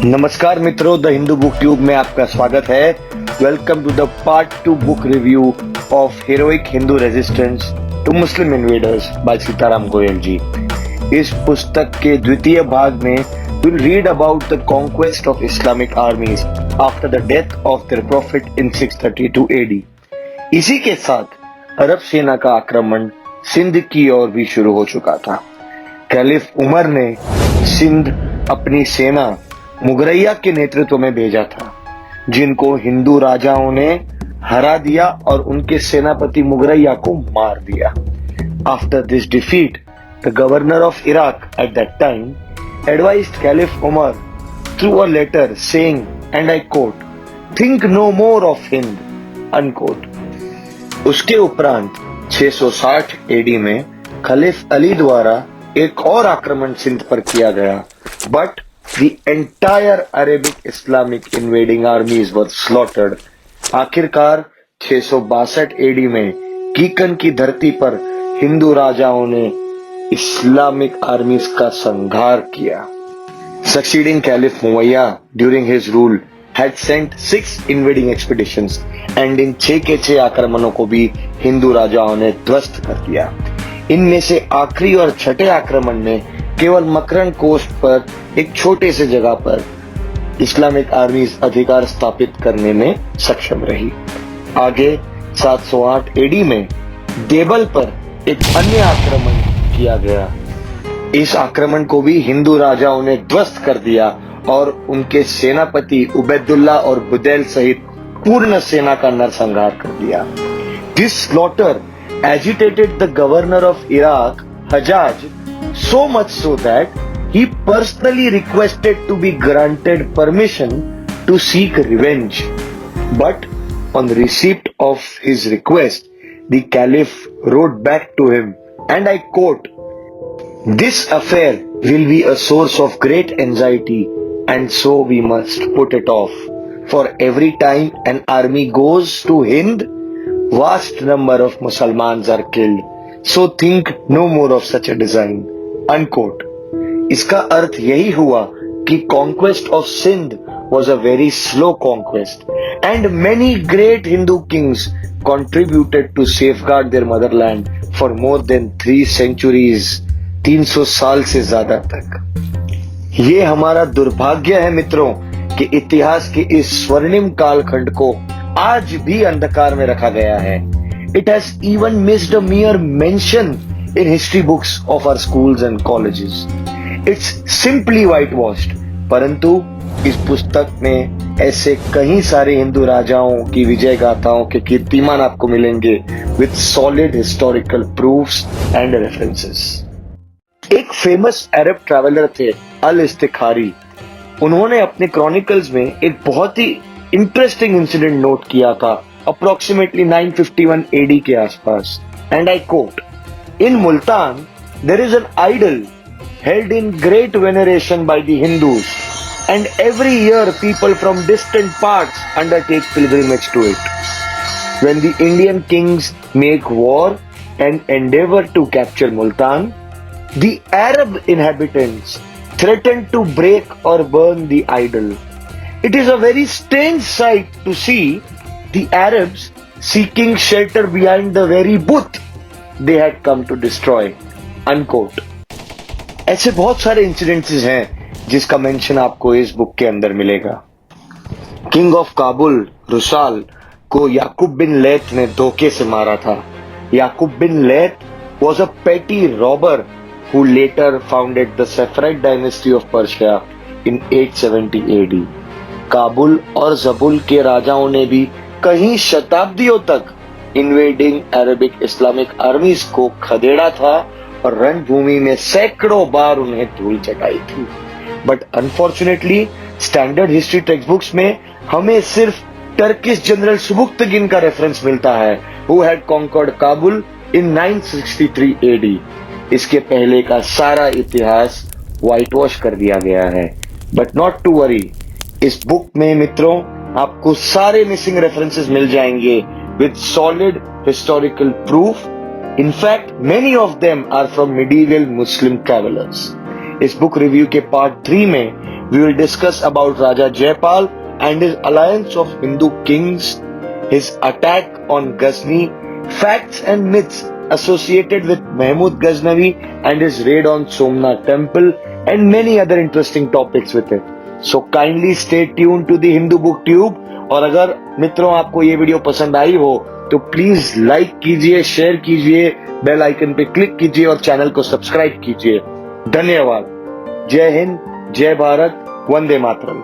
नमस्कार मित्रों, the Hindu book tube में आपका स्वागत है। Welcome to the part 2 book review of heroic Hindu resistance to Muslim invaders by Sitaram Goel ji. इस पुस्तक के द्वितीय भाग में we'll read about the conquest of Islamic armies after the death of their prophet in 632 AD। इसी के साथ अरब सेना का आक्रमण सिंध की ओर भी शुरू हो चुका था। कैलिफ उमर ने सिंध अपनी सेना मुगरैया के नेतृत्व में भेजा था, जिनको हिंदू राजाओं ने हरा दिया और उनके सेनापति मुगरैया को मार दिया। After this defeat, the governor of Iraq at that time advised Caliph Umar through a letter saying, and I quote, "Think no more of Hind," unquote। उसके उपरांत 660 एडी में खलीफ अली द्वारा एक और आक्रमण सिंध पर किया गया, but the entire Arabic Islamic invading armies were slaughtered। आखिरकार 662 एडी में कीकन की धरती पर हिंदू राजाओं ने इस्लामिक आर्मीज का संहार किया। Succeeding Caliph Muawiyah during his rule had sent 6 invading expeditions and इन 6 के 6 आक्रमणों को भी हिंदू राजाओं ने ध्वस्त कर दिया। इनमें से आखिरी और छठे आक्रमण में केवल मकरन कोस्ट पर एक छोटे से जगह पर इस्लामिक आर्मीज अधिकार स्थापित करने में सक्षम रही। आगे 708 एडी में देबल पर एक अन्य आक्रमण किया गया। इस आक्रमण को भी हिंदू राजाओं ने ध्वस्त कर दिया और उनके सेनापति उबैदुल्ला और बुदैल सहित पूर्ण सेना का नरसंहार कर दिया। This slaughter agitated the governor of Iraq Hajjaj so much so that he personally requested to be granted permission to seek revenge, but on receipt of his request the caliph wrote back to him, and I quote, "This affair will be a source of great anxiety, and so we must put it off. For every time an army goes to Hind, vast number of Muslims are killed. So think no more of such a design," unquote। इसका अर्थ यही हुआ कि conquest of Sindh was a very slow conquest, and many great Hindu kings contributed to safeguard their motherland for more than 3 centuries, 300 साल से ज्यादा तक। ये हमारा दुर्भाग्य है मित्रों कि इतिहास के इस स्वर्णिम कालखंड को आज भी अंधकार में रखा गया है। It has even missed a mere mention in history books of our schools and colleges. It's simply whitewashed। परंतु इस पुस्तक में ऐसे कई सारे हिंदू राजाओं की विजय गाथाओं के कीर्तिमान आपको मिलेंगे with solid historical proofs and references। एक फेमस अरब ट्रैवलर थे अल इस्तिखारी। उन्होंने अपने क्रॉनिकल्स में एक बहुत ही इंटरेस्टिंग इंसिडेंट नोट किया था अप्रोक्सीमेटली 951 एडी के आसपास, and I quote, "In Multan there is an idol held in great veneration by the Hindus, and every year people from distant parts undertake pilgrimage to it. When the Indian kings make war and endeavor to capture Multan, the Arab inhabitants threaten to break or burn the idol. It is a very strange sight to see the Arabs seeking shelter behind the very Buth they had come to destroy," unquote। ऐसे बहुत सारे incidents हैं जिसका mention आपको इस book के अंदर मिलेगा। किंग ऑफ काबुल रुसाल को याकूब बिन लैथ ने धोखे से मारा था। याकूब बिन लैथ was a petty robber who later founded the Safavid dynasty of Persia in 870 AD। Kabul और जबुल के राजाओं ने भी कई शताब्दियों तक इन्वेडिंग अरबिक इस्लामिक आर्मीज को खदेड़ा था और रणभूमि में सैकड़ों बार उन्हें धूल चटाई थी। But unfortunately standard history text books में हमें सिर्फ टर्किश जनरल सुबुक्तगिन का रेफरेंस मिलता है, who had conquered Kabul in 963 AD. इसके पहले का सारा इतिहास व्हाइट वॉश कर दिया गया है। बट नॉट टू वरी, इस बुक में मित्रों आपको सारे मिसिंग रेफरेंसेस मिल जाएंगे with solid historical proof। In fact, many of them are from medieval Muslim travelers। इस बुक रिव्यू के पार्ट 3 में We will discuss about Raja Jaipal and his alliance of Hindu kings, his attack on Ghazni, facts and myths associated with Mahmud Ghaznavi and his raid on Somnath Temple, and many other interesting topics with it. So kindly stay tuned to the Hindu Book Tube. और अगर मित्रों आपको ये video पसंद आई हो तो please like कीजिए, share कीजिए, बेल आइकन पे क्लिक कीजिए और चैनल को सब्सक्राइब कीजिए। धन्यवाद। जय हिंद, जय भारत, वंदे मातरम।